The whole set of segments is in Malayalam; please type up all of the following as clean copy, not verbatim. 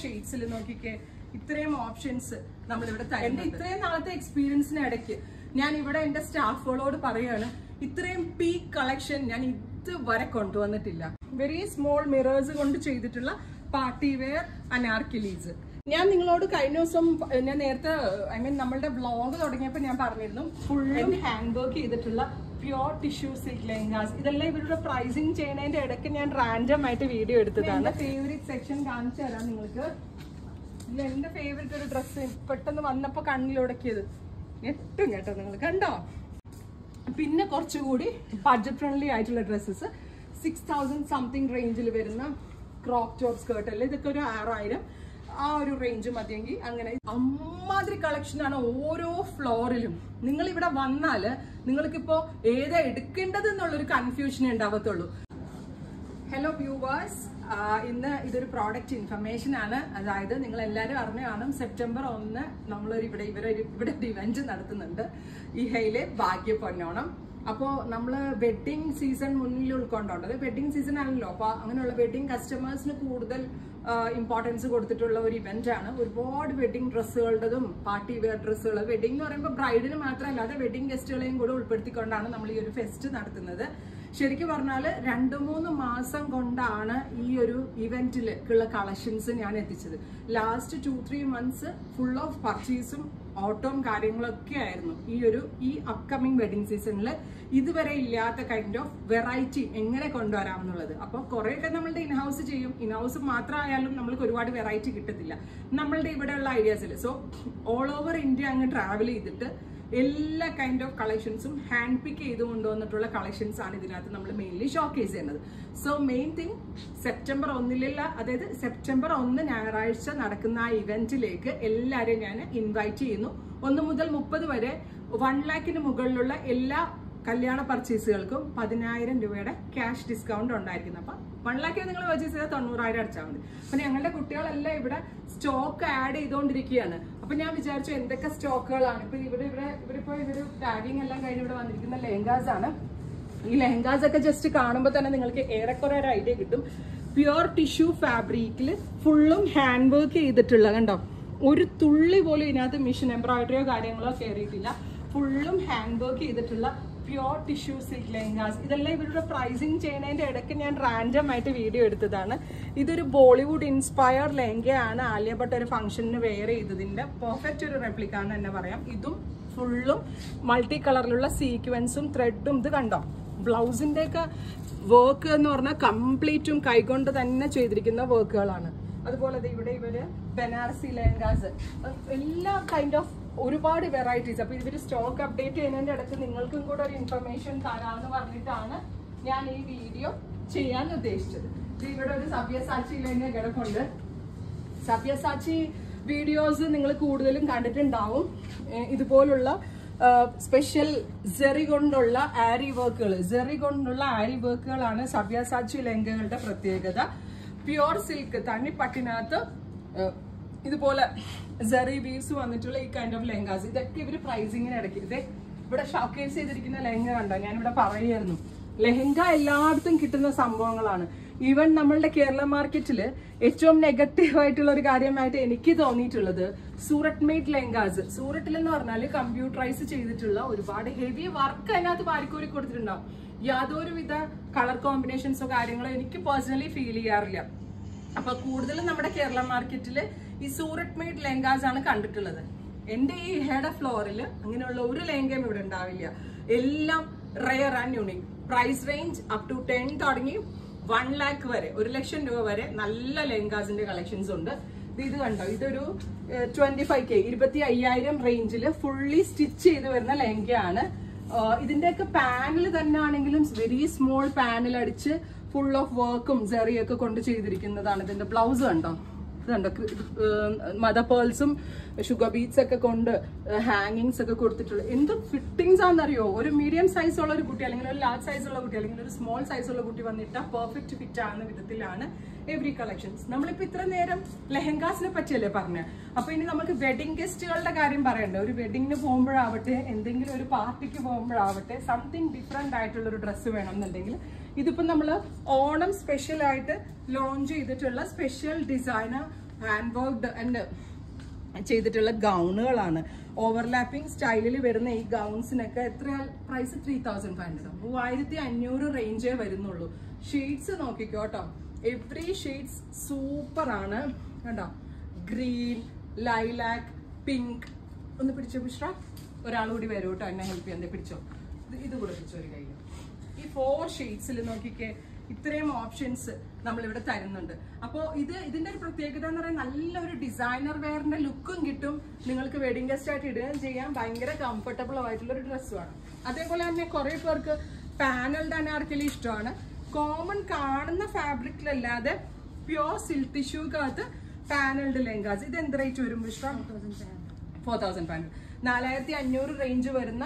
ഷെയ്ഡ്സിൽ നോക്കിക്കേ, ഇത്രയും ഓപ്ഷൻസ് നമ്മളിവിടെ തരുന്നുണ്ട്. എന്റെ ഇത്രയും നാളത്തെ എക്സ്പീരിയൻസിന് ഇടയ്ക്ക് ഞാൻ ഇവിടെ എന്റെ സ്റ്റാഫുകളോട് പറയാണ്, ഇത്രയും പീക്ക് കളക്ഷൻ ഞാൻ ഇതുവരെ കൊണ്ടുവന്നിട്ടില്ല. വെരി സ്മോൾ മിറേഴ്സ് കൊണ്ട് ചെയ്തിട്ടുള്ള പാർട്ടി വെയർ അനാർക്കലീസ്. ഞാൻ നിങ്ങളോട് കഴിഞ്ഞ ദിവസം ഞാൻ നേരത്തെ നമ്മളുടെ വ്ളോഗ് തുടങ്ങിയപ്പോൾ ഞാൻ പറഞ്ഞിരുന്നു, ഫുള്ളും ഹാൻഡ് വർക്ക് ചെയ്തിട്ടുള്ള പ്യോർ ടിഷ്യൂ സിൽക്ക് ലെഹങ്കാസ്. ഇതെല്ലാം ഇവരുടെ പ്രൈസിങ് ചെയ്യുന്നതിന്റെ ഇടയ്ക്ക് ഞാൻ റാൻഡം ആയിട്ട് വീഡിയോ എടുത്തതാണ്. ഫേവറേറ്റ് സെക്ഷൻ കാണിച്ചു തരാം നിങ്ങൾക്ക്. ഇല്ല, എന്റെ ഫേവറേറ്റ് ഒരു ഡ്രസ്സ് പെട്ടെന്ന് വന്നപ്പോ കണ്ണിലുടക്കിയത് എട്ടും കേട്ടോ, നിങ്ങൾ കണ്ടോ. പിന്നെ കുറച്ചുകൂടി ബഡ്ജറ്റ് ഫ്രണ്ട്ലി ആയിട്ടുള്ള ഡ്രസ്സസ് 6000 സംതിങ് റേഞ്ചിൽ വരുന്ന ക്രോപ്പ് ടോപ്പ് സ്കേർട്ട് അല്ലേ, ഇതൊക്കെ ഒരു 6000 ആ ഒരു റേഞ്ച് മതിയെങ്കിൽ അങ്ങനെ അമ്മാതിരി കളക്ഷനാണ് ഓരോ ഫ്ലോറിലും. നിങ്ങൾ ഇവിടെ വന്നാല് നിങ്ങൾക്കിപ്പോ ഏതാ എടുക്കേണ്ടത് എന്നുള്ളൊരു കൺഫ്യൂഷൻ ഉണ്ടാവത്തുള്ളൂ. ഹലോ വ്യൂവേഴ്സ്, ഇന്ന് ഇതൊരു പ്രോഡക്റ്റ് ഇൻഫർമേഷൻ ആണ്. അതായത് നിങ്ങൾ എല്ലാവരും അറിഞ്ഞു കാണും, സെപ്റ്റംബർ 1 നമ്മളൊരു ഇവിടെ ഒരു ഇവന്റ് നടത്തുന്നുണ്ട്, ഇഹയിലെ ഭാഗ്യ പൊന്നോണം. അപ്പോൾ നമ്മൾ വെഡിങ് സീസൺ മുന്നിൽ ഉൾക്കൊണ്ടുണ്ട്. അത് വെഡിങ് സീസൺ ആണല്ലോ, അപ്പോൾ അങ്ങനെയുള്ള വെഡിങ് കസ്റ്റമേഴ്സിന് കൂടുതൽ ഇമ്പോർട്ടൻസ് കൊടുത്തിട്ടുള്ള ഒരു ഇവന്റ് ആണ്. ഒരുപാട് വെഡിങ് ഡ്രസ്സുകളുടേതും പാർട്ടി വെയർ ഡ്രസ്സുകൾ, വെഡിങ് എന്ന് പറയുമ്പോൾ ബ്രൈഡിന് മാത്രമല്ലാതെ വെഡിങ് ഗസ്റ്റുകളെയും കൂടെ ഉൾപ്പെടുത്തിക്കൊണ്ടാണ് നമ്മൾ ഈ ഒരു ഫെസ്റ്റ് നടത്തുന്നത്. ശരിക്കും പറഞ്ഞാൽ 2-3 മാസം കൊണ്ടാണ് ഈ ഒരു ഇവന്റിലേക്കുള്ള കളക്ഷൻസ് ഞാൻ എത്തിച്ചത്. ലാസ്റ്റ് 2-3 മന്ത്സ് ഫുൾ ഓഫ് പർച്ചേസും ഓട്ടവും കാര്യങ്ങളൊക്കെ ആയിരുന്നു. ഈ അപ്കമിങ് വെഡിങ് സീസണിൽ ഇതുവരെ ഇല്ലാത്ത കൈൻഡ് ഓഫ് വെറൈറ്റി എങ്ങനെ കൊണ്ടുവരാമെന്നുള്ളത്. അപ്പോൾ കുറേയൊക്കെ നമ്മളുടെ ഇൻഹൗസ് ചെയ്യും. ഇൻഹൗസ് മാത്രമായാലും നമ്മൾക്ക് ഒരുപാട് വെറൈറ്റി കിട്ടത്തില്ല നമ്മളുടെ ഇവിടെയുള്ള ഐഡിയാസിൽ. സോ ഓൾ ഓവർ ഇന്ത്യ അങ്ങ് ട്രാവൽ ചെയ്തിട്ട് എല്ലാ കൈൻഡ് ഓഫ് കളക്ഷൻസും ഹാൻഡ് പിക്ക് ചെയ്ത് കൊണ്ടുവന്നിട്ടുള്ള കളക്ഷൻസ് ആണ് ഇതിനകത്ത് നമ്മൾ മെയിൻലി ഷോക്കേസ് ചെയ്യുന്നത്. സോ മെയിൻ തിങ്, സെപ്റ്റംബർ 1 അതായത് സെപ്റ്റംബർ 1 ഞായറാഴ്ച നടക്കുന്ന ആ ഇവന്റിലേക്ക് എല്ലാവരെയും ഞാൻ ഇൻവൈറ്റ് ചെയ്യുന്നു. 1 മുതൽ 30 വരെ 1 lakhന് മുകളിലുള്ള എല്ലാ കല്യാണ പർച്ചേസുകൾക്കും 10,000 രൂപയുടെ ക്യാഷ് ഡിസ്കൗണ്ട് ഉണ്ടായിരിക്കുന്നു. അപ്പൊ 1 lakh നിങ്ങൾ പർച്ചേസ് ചെയ്താൽ 90,000 അടച്ചാൽ മതി. അപ്പൊ ഞങ്ങളുടെ കുട്ടികളെല്ലാം ഇവിടെ സ്റ്റോക്ക് ആഡ് ചെയ്തുകൊണ്ടിരിക്കുകയാണ്. അപ്പൊ ഞാൻ വിചാരിച്ചു എന്തൊക്കെ സ്റ്റോക്കുകളാണ് ഇപ്പൊ ഇവര് ടാഗിങ് എല്ലാം കഴിഞ്ഞ് ഇവിടെ വന്നിരിക്കുന്ന ലെഹങ്കാസ് ആണ്. ഈ ലെഹങ്കാസ് ഒക്കെ ജസ്റ്റ് കാണുമ്പോൾ തന്നെ നിങ്ങൾക്ക് ഏറെക്കുറെ ഒരു ഐഡിയ കിട്ടും. പ്യുവർ ടിഷ്യൂ ഫാബ്രിക്കിൽ ഫുള്ളും ഹാൻഡ് വർക്ക് ചെയ്തിട്ടുള്ള, കണ്ടോ, ഒരു തുള്ളി പോലും ഇതിനകത്ത് മിഷൻ എംബ്രോയിഡറിയോ കാര്യങ്ങളോ കയറിയിട്ടില്ല. ഫുള്ളും ഹാൻഡ് വർക്ക് ചെയ്തിട്ടുള്ള പ്യുവർ ടിഷ്യൂ സിൽക്ക് ലെഹങ്കാസ്. ഇതെല്ലാം ഇവരുടെ പ്രൈസിങ് ചെയ്യുന്നതിന്റെ ഇടയ്ക്ക് ഞാൻ റാൻഡം ആയിട്ട് വീഡിയോ എടുത്തതാണ്. ഇതൊരു ബോളിവുഡ് ഇൻസ്പയർഡ് ലെഹങ്കയാണ്. ആലിയ ഭട്ട് ഒരു ഫംഗ്ഷന് വെയർ ചെയ്തതിന്റെ പെർഫെക്റ്റ് ഒരു റെപ്ലിക്ക എന്ന് തന്നെ പറയാം. ഇതും ഫുള്ളും മൾട്ടി കളറിലുള്ള സീക്വൻസും ത്രെഡും. ഇത് കണ്ടോ, ബ്ലൗസിന്റെ ഒക്കെ വർക്ക് എന്ന് പറഞ്ഞാൽ കംപ്ലീറ്റും കൈകൊണ്ട് തന്നെ ചെയ്തിരിക്കുന്ന വർക്കുകളാണ്. അതുപോലെ ഇവിടെ ഇവര് ബനാറസി ലെഹങ്കാസ്, എല്ലാ കൈൻഡ് ഓഫ് ഒരുപാട് വെറൈറ്റീസ്. അപ്പൊ ഇവര് സ്റ്റോക്ക് അപ്ഡേറ്റ് ചെയ്യുന്നതിന്റെ ഇടയ്ക്ക് നിങ്ങൾക്കും കൂടെ ഒരു ഇൻഫർമേഷൻ തരാമെന്ന് പറഞ്ഞിട്ടാണ് ഞാൻ ഈ വീഡിയോ ചെയ്യാൻ ഉദ്ദേശിച്ചത്. ഇവിടെ ഒരു സബ്യസാച്ചി ലെഹങ്ക കിടപ്പുണ്ട്. സബ്യസാച്ചി വീഡിയോസ് നിങ്ങൾ കൂടുതലും കണ്ടിട്ടുണ്ടാവും. ഇതുപോലുള്ള സ്പെഷ്യൽ ജെറി കൊണ്ടുള്ള ആരി വർക്കുകളാണ് സബ്യസാച്ചി ലെഹങ്കകളുടെ പ്രത്യേകത. പ്യുവർ സിൽക്ക് തണ്ണിപ്പട്ടിനകത്ത് ഇതുപോലെ ജെറി വീവ്സ് വന്നിട്ടുള്ള ഈ കൈൻഡ് ഓഫ് ലെഹങ്കാസ്. ഇതൊക്കെ ഇവര് പ്രൈസിങ്ങിന് ഇടയ്ക്ക് ഇവിടെ ഷോക്കേസ് ചെയ്തിരിക്കുന്ന ലെഹങ്ക കണ്ടോ, ഞാനിവിടെ പറയുമായിരുന്നു. ലെഹങ്ക എല്ലായിടത്തും കിട്ടുന്ന സംഭവങ്ങളാണ്. ഈവൻ നമ്മളുടെ കേരള മാർക്കറ്റില് ഏറ്റവും നെഗറ്റീവ് ആയിട്ടുള്ള ഒരു കാര്യമായിട്ട് എനിക്ക് തോന്നിയിട്ടുള്ളത് സൂററ്റ് മെയ്ഡ് ലെഹങ്കാസ്. സൂററ്റിൽ എന്ന് പറഞ്ഞാല് കമ്പ്യൂട്ടറൈസ് ചെയ്തിട്ടുള്ള ഒരുപാട് ഹെവി വർക്ക് അതിനകത്ത് വാരിക്കോരി കൊടുത്തിട്ടുണ്ടാവും. യാതൊരുവിധ കളർ കോമ്പിനേഷൻസോ കാര്യങ്ങളോ എനിക്ക് പേഴ്സണലി ഫീൽ ചെയ്യാറില്ല. അപ്പൊ കൂടുതലും നമ്മുടെ കേരള മാർക്കറ്റില് ഈ സൂററ്റ് മെയ്ഡ് ലെഹങ്കാസ് ആണ് കണ്ടിട്ടുള്ളത്. എന്റെ ഈ ഹെഡ് ഫ്ലോറിൽ അങ്ങനെയുള്ള ഒരു ലെഹങ്കയും ഇവിടെ ഉണ്ടാവില്ല. എല്ലാം rare and unique. Price range up to 10 തുടങ്ങി 1 lakh വരെ, 1 ലക്ഷം രൂപ വരെ നല്ല ലെഹങ്കാസിന്റെ കളക്ഷൻസ് ഉണ്ട്. ഇത് കണ്ടോ, ഇതൊരു 25K 25,000 റേഞ്ചില് ഫുള്ളി സ്റ്റിച്ച് ചെയ്ത് വരുന്ന ലെഹങ്കയാണ്. ഇതിന്റെയൊക്കെ പാനൽ തന്നെ ആണെങ്കിലും വെരി സ്മോൾ പാനൽ അടിച്ച് ഫുൾ ഓഫ് വർക്കും സെറിയൊക്കെ കൊണ്ട് ചെയ്തിരിക്കുന്നതാണ്. ഇതിന്റെ ബ്ലൗസ് കണ്ടോ, ഇതുണ്ടോ, മദർ പേൾസും ഷുഗർ ബീറ്റ്സ് ഒക്കെ കൊണ്ട് ഹാങ്ങിങ്സ് ഒക്കെ കൊടുത്തിട്ടുള്ള എന്ത് ഫിറ്റിംഗ്സ് ആണെന്നറിയോ. ഒരു മീഡിയം സൈസ് ഉള്ള ഒരു കുട്ടി, അല്ലെങ്കിൽ ഒരു ലാർജ് സൈസ് ഉള്ള കുട്ടി, അല്ലെങ്കിൽ ഒരു സ്മോൾ സൈസ് ഉള്ള കുട്ടി വന്നിട്ട് പെർഫെക്റ്റ് ഫിറ്റ് ആകുന്ന വിധത്തിലാണ് എവറി കളക്ഷൻസ്. നമ്മളിപ്പോ ഇത്ര നേരം ലെഹങ്കാസിനെ പറ്റിയല്ലേ പറഞ്ഞത്. അപ്പൊ ഇനി നമുക്ക് വെഡിങ് ഗസ്റ്റുകളുടെ കാര്യം പറയണ്ടേ. ഒരു വെഡിങ്ങിന് പോകുമ്പോഴാവട്ടെ, എന്തെങ്കിലും ഒരു പാർട്ടിക്ക് പോകുമ്പോഴാവട്ടെ, സംതിങ് ഡിഫറെന്റ് ആയിട്ടുള്ള ഒരു ഡ്രസ്സ് വേണമെന്നുണ്ടെങ്കിൽ ഇതിപ്പോ നമ്മള് ഓണം സ്പെഷ്യൽ ആയിട്ട് ലോഞ്ച് ചെയ്തിട്ടുള്ള special designer hand worked and ചെയ്തിട്ടുള്ള ഗൗണുകളാണ്. ഓവർലാപ്പിംഗ് സ്റ്റൈലിൽ വരുന്ന ഈ ഗൗൺസിനൊക്കെ എത്ര പ്രൈസ്? 3500, 3500 റേഞ്ചേ വരുന്നുള്ളൂ. ഷെയ്ഡ്സ് നോക്കിക്കോട്ടോ, എവറി ഷെയ്ഡ്സ് സൂപ്പർ ആണ് കണ്ടോ. Green, lilac, pink. ഒന്ന് പിടിച്ചോ ബുഷ്ര, ഒരാളുകൂടി വരും കേട്ടോ എന്നെ ഹെൽപ്പ് ചെയ്യാൻ. പിടിച്ചോ, ഇത് കൂടെ പിടിച്ചോ ഒരു കയ്യിൽ. ഈ 4 ഷെയ്ഡ്സിൽ നോക്കിക്കേ, ഇത്രയും ഓപ്ഷൻസ് നമ്മളിവിടെ തരുന്നുണ്ട്. അപ്പോൾ ഇതിന്റെ ഒരു പ്രത്യേകത എന്ന് പറയുന്നത് നല്ലൊരു ഡിസൈനർ വെയറിന്റെ ലുക്കും കിട്ടും, നിങ്ങൾക്ക് വെഡിങ് ഗസ്റ്റ് ആയിട്ട് ഇടുകയും ചെയ്യാം, ഭയങ്കര കംഫർട്ടബിൾ ആയിട്ടുള്ള ഒരു ഡ്രസ്സുമാണ്. അതേപോലെ തന്നെ കുറെ പേർക്ക് പാനൽഡ് അനാർക്കലി ഇഷ്ടമാണ്. കോമൺ കാണുന്ന ഫാബ്രിക്കിലല്ലാതെ പ്യോർ സിൽക്ക് ടിഷ്യൂക്കകത്ത് പാനൽഡ് ലെങ്കാസ്. ഇത് എന്ത് റേറ്റ് വരും വിശ്വ? 4500. 4500 റേഞ്ച് വരുന്ന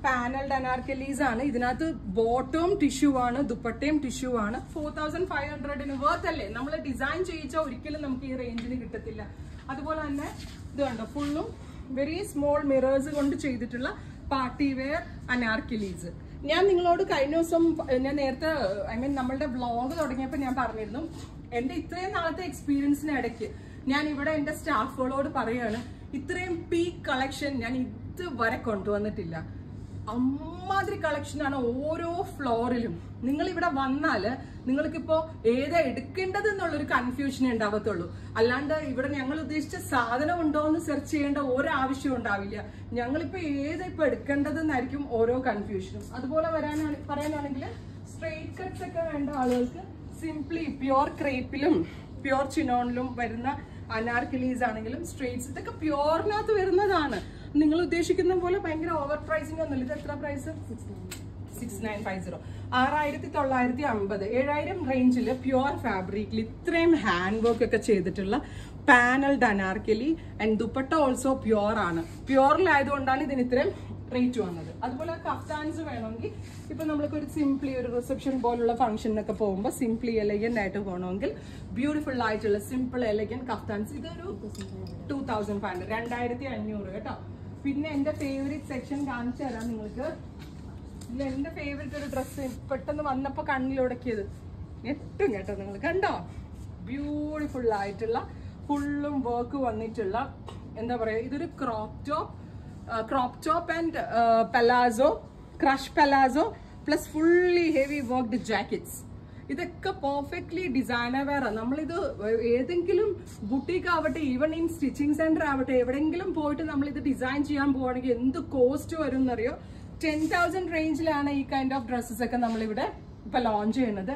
പാനൽഡ് അനാർക്കലീസ് ആണ്. ഇതിനകത്ത് ബോട്ടവും ടിഷ്യൂ ആണ്, ദുപ്പട്ടയും ടിഷ്യൂ ആണ്. 4500 വർത്ത് അല്ലേ? നമ്മൾ ഡിസൈൻ ചെയ്യിച്ചാൽ ഒരിക്കലും നമുക്ക് ഈ റേഞ്ചിന് കിട്ടത്തില്ല. അതുപോലെ തന്നെ ഇത് കണ്ടോ, ഫുള്ളും വെരി സ്മോൾ മിറേഴ്സ് കൊണ്ട് ചെയ്തിട്ടുള്ള പാർട്ടി വെയർ അനാർക്കലീസ്. ഞാൻ നിങ്ങളോട് കഴിഞ്ഞ ദിവസം, ഞാൻ നേരത്തെ നമ്മളുടെ വ്ളോഗ് തുടങ്ങിയപ്പോൾ ഞാൻ പറഞ്ഞിരുന്നു, എന്റെ ഇത്രയും നാളത്തെ എക്സ്പീരിയൻസിനിടയ്ക്ക് ഞാൻ ഇവിടെ എന്റെ സ്റ്റാഫുകളോട് പറയാണ്, ഇത്രയും പീക്ക് കളക്ഷൻ ഞാൻ ഇതുവരെ കൊണ്ടുവന്നിട്ടില്ല. അമ്മാതിരി കളക്ഷനാണ് ഓരോ ഫ്ലോറിലും. നിങ്ങൾ ഇവിടെ വന്നാല് നിങ്ങൾക്കിപ്പോ ഏതാ എടുക്കേണ്ടത് എന്നുള്ളൊരു കൺഫ്യൂഷൻ ഉണ്ടാവത്തുള്ളൂ. അല്ലാണ്ട് ഇവിടെ ഞങ്ങൾ ഉദ്ദേശിച്ച സാധനം ഉണ്ടോ എന്ന് സെർച്ച് ചെയ്യേണ്ട ഒരാവശ്യം ഉണ്ടാവില്ല. ഞങ്ങളിപ്പോ ഏതാ ഇപ്പൊ എടുക്കേണ്ടതെന്നായിരിക്കും ഓരോ കൺഫ്യൂഷനും. അതുപോലെ പറയാനാണെങ്കിൽ സ്ട്രെയിറ്റ് കട്ട്സ് ഒക്കെ വേണ്ട ആളുകൾക്ക് സിംപ്ലി പ്യോർ ക്രേപ്പിലും പ്യോർ ചിനോണിലും വരുന്ന അനാർക്കലീസ് ആണെങ്കിലും സ്ട്രെയിറ്റ്സ്, ഇതൊക്കെ പ്യോറിനകത്ത് വരുന്നതാണ്. നിങ്ങൾ ഉദ്ദേശിക്കുന്ന പോലെ ഭയങ്കര ഓവർ പ്രൈസിംഗ് ഒന്നുമില്ല. ഇത് എത്ര പ്രൈസ്? 6950. 6950, 7000 റേഞ്ചിൽ പ്യോർ ഫാബ്രിക്കിൽ ഇത്രയും ഹാൻഡ് വർക്ക് ഒക്കെ ചെയ്തിട്ടുള്ള panelled Anarkali and dupatta also pure ആണ്. പ്യോറിലായതുകൊണ്ടാണ് ഇതിന് ഇത്രയും റേറ്റ് വന്നത്. അതുപോലെ കഫ്താൻസ് വേണമെങ്കിൽ ഇപ്പൊ നമ്മൾക്ക് ഒരു സിംപ്ലി ഒരു റിസപ്ഷൻ പോലുള്ള ഫംഗ്ഷനൊക്കെ പോകുമ്പോൾ സിംപ്ലി എലഗന്റ് ആയിട്ട് പോകണമെങ്കിൽ ബ്യൂട്ടിഫുൾ ആയിട്ടുള്ള സിമ്പിൾ എലഗന്റ് കഫ്താൻസ്. ഇതൊരു 2500, 2500 കേട്ടോ. പിന്നെ എന്റെ ഫേവറേറ്റ് സെക്ഷൻ കാണിച്ചു തരാം നിങ്ങൾക്ക്. ഇല്ല, എന്റെ ഫേവറേറ്റ് ഒരു ഡ്രസ്സ് പെട്ടെന്ന് വന്നപ്പോ കണ്ണിലുടക്കിയത് എട്ടും കേട്ടോ. നിങ്ങൾ കണ്ടോ, ബ്യൂട്ടിഫുൾ ആയിട്ടുള്ള ഫുള്ളും വർക്ക് വന്നിട്ടുള്ള എന്താ പറയാ, ഇതൊരു crop top and palazzo, crush palazzo plus fully heavy worked jackets. ഇതൊക്കെ പെർഫെക്റ്റ്ലി ഡിസൈനർ വെയർ ആണ്. നമ്മളിത് ഏതെങ്കിലും ബുട്ടീക്ക് ആവട്ടെ, ഈവൻ ഇൻ സ്റ്റിച്ചിങ് സെന്റർ ആവട്ടെ, എവിടെയെങ്കിലും പോയിട്ട് നമ്മൾ ഇത് ഡിസൈൻ ചെയ്യാൻ പോവാണെങ്കിൽ എന്ത് കോസ്റ്റ് വരും എന്നറിയോ? 10,000 റേഞ്ചിലാണ് ഈ കൈൻഡ് ഓഫ് ഡ്രസ്സസ് ഒക്കെ നമ്മളിവിടെ ഇപ്പൊ ലോഞ്ച് ചെയ്യുന്നത്.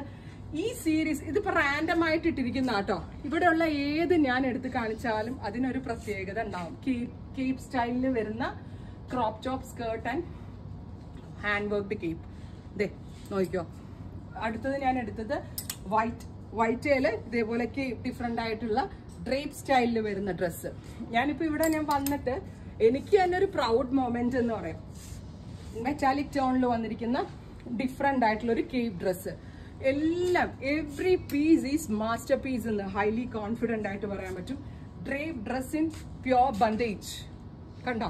ഈ സീരീസ് ഇതിപ്പോ റാൻഡം ആയിട്ട് ഇട്ടിരിക്കുന്ന കേട്ടോ. ഇവിടെയുള്ള ഏത് ഞാൻ എടുത്ത് കാണിച്ചാലും അതിനൊരു പ്രത്യേകത ഉണ്ടാവും. കേപ്പ് സ്റ്റൈലിൽ വരുന്ന crop top skirt and hand worked cape. ദേ നോക്കിക്കോ. അടുത്തത് ഞാൻ എടുത്തത് വൈറ്റേല് ഇതേപോലെ ഡിഫറെന്റ് ആയിട്ടുള്ള ഡ്രേപ്പ് സ്റ്റൈലിൽ വരുന്ന ഡ്രസ്സ്. ഞാനിപ്പോ ഇവിടെ ഞാൻ വന്നിട്ട് എനിക്ക് തന്നെ ഒരു പ്രൗഡ് മൊമെന്റ് എന്ന് പറയാം. മെറ്റാലിക് ടോണിൽ വന്നിരിക്കുന്ന ഡിഫറെന്റ് ആയിട്ടുള്ള ഒരു കേപ്പ് ഡ്രസ്സ്. എല്ലാം every piece is master piece എന്ന് ഹൈലി കോൺഫിഡന്റ് ആയിട്ട് പറയാൻ പറ്റും. Drape dress in pure bandhej കണ്ടോ.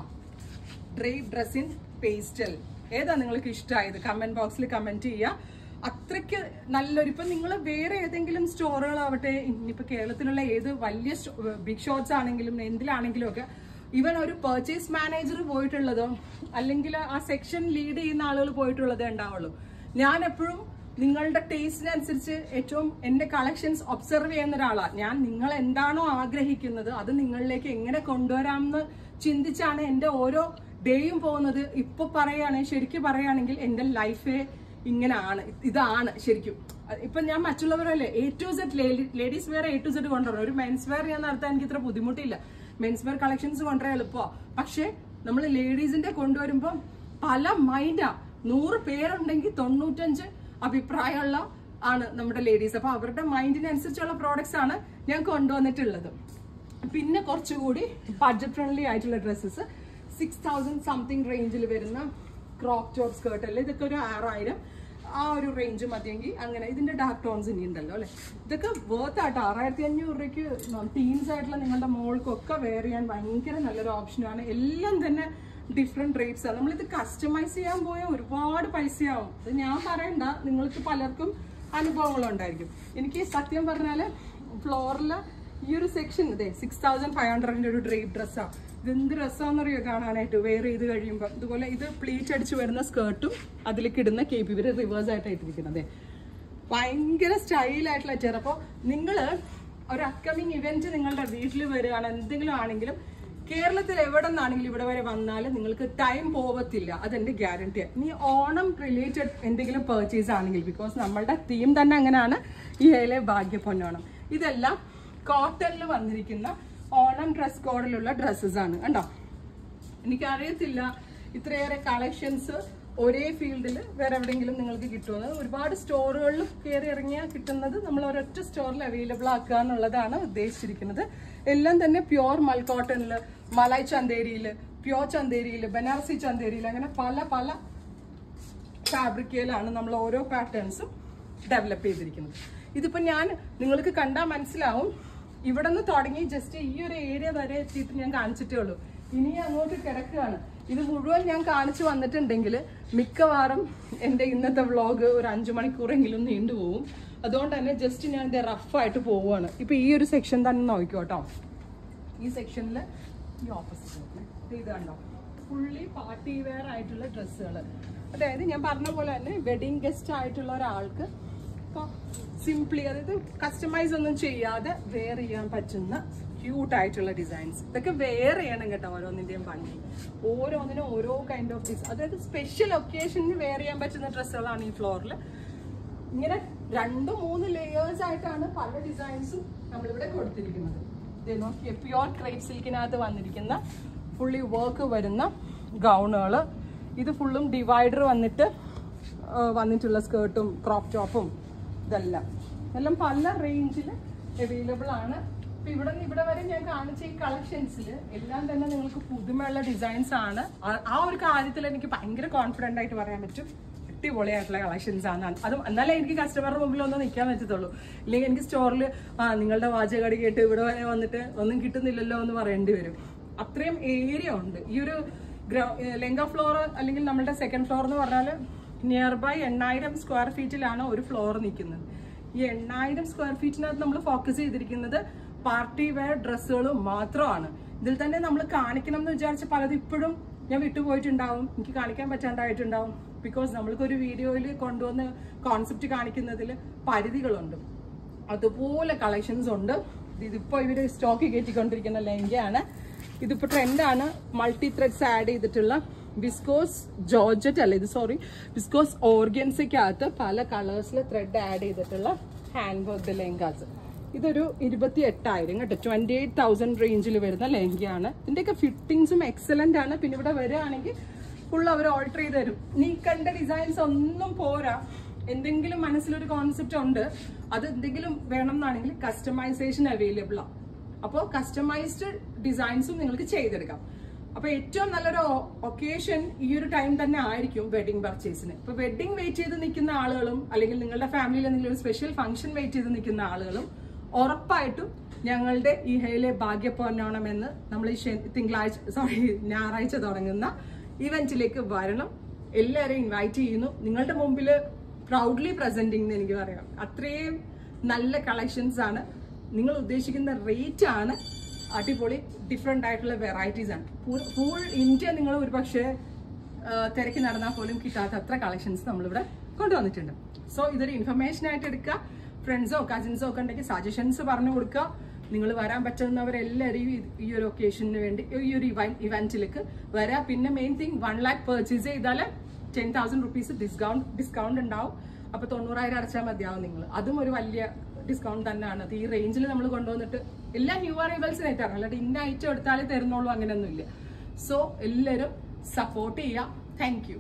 Drape dress in pastel. ഏതാ നിങ്ങൾക്ക് ഇഷ്ടമായത്? കമന്റ് ബോക്സിൽ കമന്റ് ചെയ്യുക. അത്രയ്ക്ക് നല്ലൊരു, ഇപ്പൊ നിങ്ങൾ വേറെ ഏതെങ്കിലും സ്റ്റോറുകളാവട്ടെ, ഇനിയിപ്പോ കേരളത്തിലുള്ള ഏത് വലിയ ബിഗ് ഷോട്ട്സ് ആണെങ്കിലും എന്തിലാണെങ്കിലും ഒക്കെ, ഈവൻ ഒരു പർച്ചേസ് മാനേജർ പോയിട്ടുള്ളതോ അല്ലെങ്കിൽ ആ സെക്ഷൻ ലീഡ് ചെയ്യുന്ന ആളുകൾ പോയിട്ടുള്ളതേ ഉണ്ടാവുള്ളൂ. ഞാൻ എപ്പോഴും നിങ്ങളുടെ ടേസ്റ്റിനനുസരിച്ച് ഏറ്റവും എന്റെ കളക്ഷൻസ് ഒബ്സർവ് ചെയ്യുന്ന ഒരാളാണ് ഞാൻ. നിങ്ങൾ എന്താണോ ആഗ്രഹിക്കുന്നത് അത് നിങ്ങളിലേക്ക് എങ്ങനെ കൊണ്ടുവരാമെന്ന് ചിന്തിച്ചാണ് എന്റെ ഓരോ ഡേയും പോകുന്നത്. ഇപ്പൊ പറയുകയാണെങ്കിൽ, ശരിക്കും പറയുകയാണെങ്കിൽ എന്റെ ലൈഫേ ഇങ്ങനെയാണ്, ഇതാണ് ശരിക്കും. ഇപ്പൊ ഞാൻ മറ്റുള്ളവരല്ലേ A to Z ladies wear A to Z കൊണ്ടുവരണം. ഒരു മെൻസ് വെയർ ഞാൻ നടത്താൻ എനിക്ക് ഇത്ര ബുദ്ധിമുട്ടില്ല. മെൻസ് വെയർ കളക്ഷൻസ് കൊണ്ടുവരാൻ എളുപ്പമാണ്. പക്ഷെ നമ്മൾ ലേഡീസിന്റെ കൊണ്ടുവരുമ്പോൾ പല മൈൻഡാ. 100 പേരുണ്ടെങ്കിൽ 95 അഭിപ്രായമുള്ള ആണ് നമ്മുടെ ലേഡീസ്. അപ്പൊ അവരുടെ മൈൻഡിനനുസരിച്ചുള്ള പ്രോഡക്ട്സ് ആണ് ഞാൻ കൊണ്ടുവന്നിട്ടുള്ളത്. പിന്നെ കുറച്ചുകൂടി ബഡ്ജറ്റ് ഫ്രണ്ട്ലി ആയിട്ടുള്ള ഡ്രസ്സസ് 6000 സംതിങ് റേഞ്ചിൽ വരുന്ന ക്രോപ്പ് ടോപ്പ് സ്കേർട്ട് അല്ലേ, ഇതൊക്കെ ഒരു 6000 ആ ഒരു റേഞ്ച് മതിയെങ്കിൽ അങ്ങനെ. ഇതിന്റെ ഡാർക്ക് ടോൺസ് ഇനി ഉണ്ടല്ലോ അല്ലെ, ഇതൊക്കെ വേർത്ത് ആട്ടോ. 6500 രൂപയ്ക്ക് ടീൻസ് ആയിട്ടുള്ള നിങ്ങളുടെ മോൾക്കൊക്കെ വെയർ ചെയ്യാൻ ഭയങ്കര നല്ലൊരു ഓപ്ഷനാണ്. എല്ലാം തന്നെ ഡിഫറെന്റ് റേറ്റ്സ് ആണ്. നമ്മളിത് കസ്റ്റമൈസ് ചെയ്യാൻ പോയാൽ ഒരുപാട് പൈസയാവും. ഇത് ഞാൻ പറയണ്ട, നിങ്ങൾക്ക് പലർക്കും അനുഭവങ്ങളുണ്ടായിരിക്കും. എനിക്ക് സത്യം പറഞ്ഞാല് ഫ്ലോറിൽ ഈ ഒരു സെക്ഷൻ ഇതേ 6500 ഒരു ഡ്രേപ്പ് ഡ്രസ്സാണ്. ഇതെന്ത് രസമാണെന്നറിയോ കാണാനായിട്ട് വെയർ ചെയ്ത് കഴിയുമ്പോൾ. ഇതുപോലെ ഇത് പ്ലീറ്റ് അടിച്ച് വരുന്ന സ്കേർട്ടും അതിലേക്ക് ഇടുന്ന കേപ്പ് ഇവർ റിവേഴ്സ് ആയിട്ട് ഇട്ടിരിക്കുന്നത്. ഭയങ്കര സ്റ്റൈലായിട്ടുള്ള ചെയർ. അപ്പോൾ നിങ്ങൾ ഒരു അപ്കമിങ് ഇവന്റ് നിങ്ങളുടെ വീട്ടിൽ വരികയാണ് എന്തെങ്കിലും ആണെങ്കിലും കേരളത്തിൽ എവിടെ നിന്നാണെങ്കിലും ഇവിടെ വരെ വന്നാൽ നിങ്ങൾക്ക് ടൈം പോവത്തില്ല, അതെന്റെ ഗ്യാരണ്ടിയാണ്. ഇനി ഓണം റിലേറ്റഡ് എന്തെങ്കിലും പർച്ചേസ് ആണെങ്കിൽ, ബിക്കോസ് നമ്മളുടെ തീം തന്നെ അങ്ങനെയാണ്, ഈ ഹേലെ ഭാഗ്യപ്പൊന്നോണം. ഇതെല്ലാം കോട്ടണിൽ വന്നിരിക്കുന്ന ഓണം ഡ്രസ് കോഡിലുള്ള ഡ്രസ്സസ് ആണ് കണ്ടോ. എനിക്കറിയത്തില്ല ഇത്രയേറെ കളക്ഷൻസ് ഒരേ ഫീൽഡിൽ വേറെ എവിടെയെങ്കിലും നിങ്ങൾക്ക് കിട്ടുമെന്ന്. ഒരുപാട് സ്റ്റോറുകളിൽ കയറി ഇറങ്ങിയാൽ കിട്ടുന്നത് നമ്മൾ ഒരൊറ്റ സ്റ്റോറിൽ അവൈലബിൾ ആക്കുക എന്നുള്ളതാണ് ഉദ്ദേശിച്ചിരിക്കുന്നത്. എല്ലാം തന്നെ പ്യോർ മൽ കോട്ടണിൽ, മലായ് ചന്തേരിയിൽ, പ്യോർ ചന്തേരിയിൽ, ബനാറസി ചന്തേരിയിൽ, അങ്ങനെ പല പല ഫാബ്രിക്കയിലാണ് നമ്മൾ ഓരോ പാറ്റേൺസും ഡെവലപ്പ് ചെയ്തിരിക്കുന്നത്. ഇതിപ്പോൾ ഞാൻ നിങ്ങൾക്ക് കണ്ടാൽ മനസ്സിലാവും, ഇവിടെ നിന്ന് തുടങ്ങി ജസ്റ്റ് ഈ ഒരു ഏരിയ വരെ എത്തിയിട്ട് ഞാൻ കാണിച്ചിട്ടേ ഉള്ളൂ. ഇനി അങ്ങോട്ട് കിടക്കുകയാണ്. ഇത് മുഴുവൻ ഞാൻ കാണിച്ചു വന്നിട്ടുണ്ടെങ്കിൽ മിക്കവാറും എൻ്റെ ഇന്നത്തെ വ്ളോഗ് ഒരു 5 മണിക്കൂറെങ്കിലും നീണ്ടുപോകും. അതുകൊണ്ട് തന്നെ ജസ്റ്റ് ഞാൻ ഇത് റഫായിട്ട് പോവുകയാണ്. ഇപ്പം ഈ ഒരു സെക്ഷൻ തന്നെ നോക്കിക്കോട്ടോ. ഈ സെക്ഷനിൽ ഈ ഓപ്പോസിറ്റ് ഇത് കണ്ടോ, ഫുള്ളി പാർട്ടി വെയർ ആയിട്ടുള്ള ഡ്രസ്സുകൾ. അതായത് ഞാൻ പറഞ്ഞ പോലെ തന്നെ വെഡിങ് ഗസ്റ്റ് ആയിട്ടുള്ള ഒരാൾക്ക് ഇപ്പോൾ സിംപ്ലി, അതായത് കസ്റ്റമൈസ് ഒന്നും ചെയ്യാതെ വെയർ ചെയ്യാൻ പറ്റുന്ന ക്യൂട്ടായിട്ടുള്ള ഡിസൈൻസ്. ഇതൊക്കെ വെയർ ചെയ്യണം കേട്ടോ, ഓരോന്നിൻ്റെയും ഭംഗി. ഓരോന്നിനും ഓരോ കൈൻഡ് ഓഫ് ഡിസൈൻ, അതായത് സ്പെഷ്യൽ ഒക്കേഷനിൽ വെയർ ചെയ്യാൻ പറ്റുന്ന ഡ്രസ്സുകളാണ് ഈ ഫ്ലോറിൽ. ഇങ്ങനെ 2-3 ലെയേഴ്സ് ആയിട്ടാണ് പല ഡിസൈൻസും നമ്മളിവിടെ കൊടുത്തിരിക്കുന്നത്. ഇത് നോക്കിയേ, പ്യോർ ക്രേപ്പ് സിൽക്കിനകത്ത് വന്നിരിക്കുന്ന ഫുള്ളി വർക്ക് വരുന്ന ഗൗണുകൾ. ഇത് ഫുള്ളും ഡിവൈഡർ വന്നിട്ടുള്ള സ്കേർട്ടും ക്രോപ്പ് ടോപ്പും ഇതെല്ലാം പല റേഞ്ചിൽ അവൈലബിൾ ആണ്. ഇപ്പൊ ഇവിടെ വരെ ഞാൻ കാണിച്ച ഈ കളക്ഷൻസിൽ എല്ലാം തന്നെ നിങ്ങൾക്ക് പുതുമയുള്ള ഡിസൈൻസ് ആണ്. ആ ഒരു കാര്യത്തിൽ എനിക്ക് ഭയങ്കര കോൺഫിഡന്റ് ആയിട്ട് പറയാൻ പറ്റും. അടിപൊളിയായിട്ടുള്ള കളക്ഷൻസ് ആണ്. അതും എന്നാലേ എനിക്ക് കസ്റ്റമറുടെ മുമ്പിൽ ഒന്നും നിൽക്കാൻ പറ്റത്തുള്ളൂ. ഇല്ലെങ്കിൽ എനിക്ക് സ്റ്റോറിൽ നിങ്ങളുടെ വാചകടി കേട്ട് ഇവിടെ വരെ വന്നിട്ട് ഒന്നും കിട്ടുന്നില്ലല്ലോ എന്ന് പറയേണ്ടി വരും. അത്രയും ഏരിയ ഉണ്ട്. ഈ ഒരു ലെങ്ക ഫ്ലോർ അല്ലെങ്കിൽ നമ്മളുടെ സെക്കൻഡ് ഫ്ലോർ എന്ന് പറഞ്ഞാൽ നിയർ ബൈ 8000 സ്ക്വയർ ഫീറ്റിലാണ് ഒരു ഫ്ലോർ നിൽക്കുന്നത്. ഈ 8000 സ്ക്വയർ ഫീറ്റിനകത്ത് നമ്മൾ ഫോക്കസ് ചെയ്തിരിക്കുന്നത് പാർട്ടി വെയർ ഡ്രസ്സുകൾ മാത്രമാണ്. ഇതിൽ തന്നെ നമ്മൾ കാണിക്കണം എന്ന് വിചാരിച്ച പലതും ഇപ്പോഴും ഞാൻ വിട്ടുപോയിട്ടുണ്ടാവും, എനിക്ക് കാണിക്കാൻ പറ്റാണ്ടായിട്ടുണ്ടാവും. ബിക്കോസ് നമ്മൾക്കൊരു വീഡിയോയിൽ കൊണ്ടുവന്ന് കോൺസെപ്റ്റ് കാണിക്കുന്നതിൽ പരിധികളുണ്ട്. അതുപോലെ കളക്ഷൻസ് ഉണ്ട്. ഇതിപ്പോൾ ഇവർ സ്റ്റോക്ക് കയറ്റിക്കൊണ്ടിരിക്കുന്ന ലെഹങ്കയാണ്. ഇതിപ്പോൾ ട്രെൻഡാണ്. മൾട്ടി ത്രെഡ്സ് ആഡ് ചെയ്തിട്ടുള്ള വിസ്കോസ് ജോർജറ്റ് അല്ല ഇത്, സോറി, വിസ്കോസ് ഓർഗൻസയ്ക്കകത്ത് പല കളേഴ്സിൽ ത്രെഡ് ആഡ് ചെയ്തിട്ടുള്ള ഹാൻഡ് വർക്ക് ലെഹങ്കാസ്. ഇതൊരു 28,000 കേട്ടോ, 28,000 റേഞ്ചിൽ വരുന്ന ലെഹങ്കയാണ്. ഇതിൻ്റെയൊക്കെ ഫിറ്റിങ്സും എക്സലന്റ് ആണ്. പിന്നെ ഇവിടെ വരികയാണെങ്കിൽ ഫുൾ അവർ ഓൾട്ടർ ചെയ്ത് തരും. നീ കണ്ട ഡിസൈൻസ് ഒന്നും പോരാ, എന്തെങ്കിലും മനസ്സിലൊരു കോൺസെപ്റ്റ് ഉണ്ട്, അത് എന്തെങ്കിലും വേണം എന്നാണെങ്കിൽ കസ്റ്റമൈസേഷൻ അവൈലബിൾ ആണ്. അപ്പോൾ കസ്റ്റമൈസ്ഡ് ഡിസൈൻസും നിങ്ങൾക്ക് ചെയ്തെടുക്കാം. അപ്പൊ ഏറ്റവും നല്ലൊരു ഒക്കേഷൻ ഈ ഒരു ടൈം തന്നെ ആയിരിക്കും വെഡിങ് പർച്ചേസിന്. ഇപ്പൊ വെഡിങ് വെയിറ്റ് ചെയ്ത് നിൽക്കുന്ന ആളുകളും അല്ലെങ്കിൽ നിങ്ങളുടെ ഫാമിലിയിൽ എന്തെങ്കിലും ഒരു സ്പെഷ്യൽ ഫംഗ്ഷൻ വെയിറ്റ് ചെയ്ത് നിൽക്കുന്ന ആളുകളും ഉറപ്പായിട്ടും ഞങ്ങളുടെ ഈ ഹേലെ ഭാഗ്യപ്പൊന്നോണം എന്ന് നമ്മൾ ഈ ഞായറാഴ്ച തുടങ്ങുന്ന ഇവന്റിലേക്ക് വരണം. എല്ലാവരെയും ഇൻവൈറ്റ് ചെയ്യുന്നു. നിങ്ങളുടെ മുമ്പിൽ പ്രൗഡ്ലി പ്രസന്റിംഗ് എന്ന് എനിക്ക് പറയാം. അത്രയും നല്ല കളക്ഷൻസ് ആണ്. നിങ്ങൾ ഉദ്ദേശിക്കുന്ന റേറ്റ് ആണ് അടിപൊളി. ഡിഫറെൻ്റ് ആയിട്ടുള്ള വെറൈറ്റീസ് ആണ്. ഫുൾ ഇന്ത്യ നിങ്ങൾ ഒരു പക്ഷേ തിരക്കി നടന്നാൽ പോലും കിട്ടാത്ത അത്ര കളക്ഷൻസ് നമ്മളിവിടെ കൊണ്ടുവന്നിട്ടുണ്ട്. സോ ഇതൊരു ഇൻഫർമേഷൻ ആയിട്ട് എടുക്കുക. ഫ്രണ്ട്സോ കസിൻസോ ഒക്കെ ഉണ്ടെങ്കിൽ സജഷൻസ് പറഞ്ഞു കൊടുക്കുക. നിങ്ങൾ വരാൻ പറ്റുന്നവരെല്ലാവരും ഈ ഒരു ഒക്കേഷന് വേണ്ടി ഈ ഒരു ഇവന്റിലേക്ക് വരാം. പിന്നെ മെയിൻ തിങ് 1 lakh പർച്ചേസ് ചെയ്താൽ 10,000 rupees ഡിസ്കൗണ്ട് ഉണ്ടാവും. അപ്പോൾ 90,000 അടച്ചാൽ മതിയാവും നിങ്ങൾ. അതും ഒരു വലിയ ഡിസ്കൗണ്ട് തന്നെയാണ്. അത് ഈ റേഞ്ചിൽ നമ്മൾ കൊണ്ടുവന്നിട്ട് എല്ലാ ന്യൂ അറൈവൽസിനായിട്ടാണ്, അല്ലാതെ ഇന്ന ഐറ്റം എടുത്താലേ തരുന്നുള്ളൂ അങ്ങനെയൊന്നുമില്ല. സോ എല്ലാവരും സപ്പോർട്ട് ചെയ്യുക. Thank you.